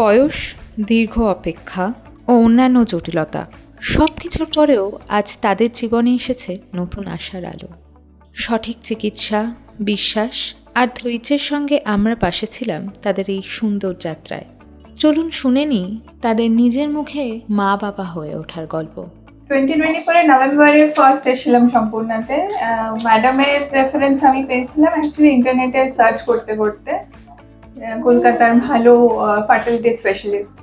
বয়স, দীর্ঘ অপেক্ষা ও অন্যান্য জটিলতা সব কিছুর পরেও আজ তাদের জীবনে এসেছে নতুন আশার আলো। সঠিক চিকিৎসা, বিশ্বাস আর ধৈর্যের সঙ্গে আমরা পাশে ছিলাম তাদের এই সুন্দর যাত্রায়। চলুন শুনে নিই তাদের নিজের মুখে মা বাবা হয়ে ওঠার গল্প। 2024 নভেম্বরে ফার্স্ট এসেছিলাম সম্পূর্ণাতে। ম্যাডামের রেফারেন্স আমি পেয়েছিলাম অ্যাকচুয়ালি ইন্টারনেটে সার্চ করতে করতে, কলকাতার ভালো ফার্টিলিটি স্পেশালিস্ট।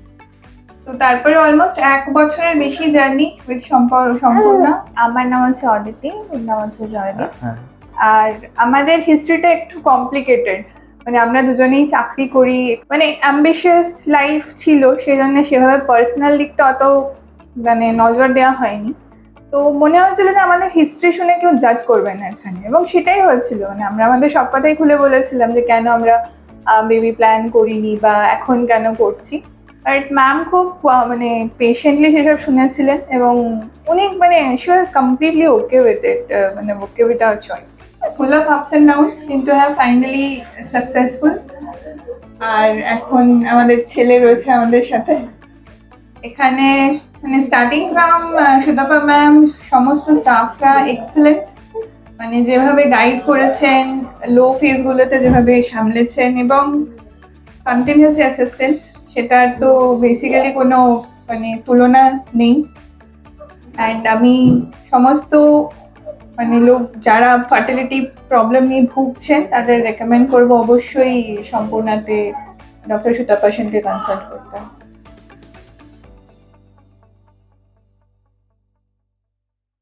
তো তারপরে অলমোস্ট 1 বছরের বেশি জার্নি উইথ সম্পূর্ণা। আমার নাম হচ্ছে অদিতি, ওর নাম হচ্ছে জয়দীপ। আর আমাদের হিস্ট্রিটা একটু কমপ্লিকেটেড, মানে আমরা দুজনেই চাকরি করি, মানে অ্যাম্বিশিয়াস লাইফ ছিল, সেজন্য সেভাবে পার্সোনাল দিকটা অত মানে নজর দেওয়া হয়নি। তো মনে হয়েছিল যে আমাদের হিস্ট্রি শুনে কেউ জাজ করবে না এখানে, এবং সেটাই হয়েছিল। মানে আমরা আমাদের সব কথাই খুলে বলেছিলাম যে কেন আমরা বেবি প্ল্যান করিনি বা এখন কেন করছি। বাট ম্যাম খুব মানে পেশেন্টলি সেসব শুনেছিলেন, এবং উনি মানে she was completely okay with it, মানে okay with our choice. Full of ups and downs, কিন্তু হ্যাঁ ফাইনালি সাকসেসফুল। আর এখন আমাদের ছেলে রয়েছে আমাদের সাথে এখানে। মানে স্টার্টিং ফ্রম সুতপা ম্যাম, সমস্ত স্টাফরা এক্সেলেন্ট, মানে যেভাবে গাইড করেছেন, লো ফেজগুলোতে যেভাবে সামলেছেন, এবং কন্টিনিউয়াস অ্যাসিস্ট্যান্স, সেটার তো বেসিক্যালি কোনো মানে তুলনা নেই। অ্যান্ড আমি সমস্ত মানে লোক যারা ফার্টিলিটি প্রবলেম নিয়ে ভুগছেন তাদের রেকমেন্ড করবো অবশ্যই সম্পূর্ণাতে ডক্টর সুতপা সেনকে কনসাল্ট করতে।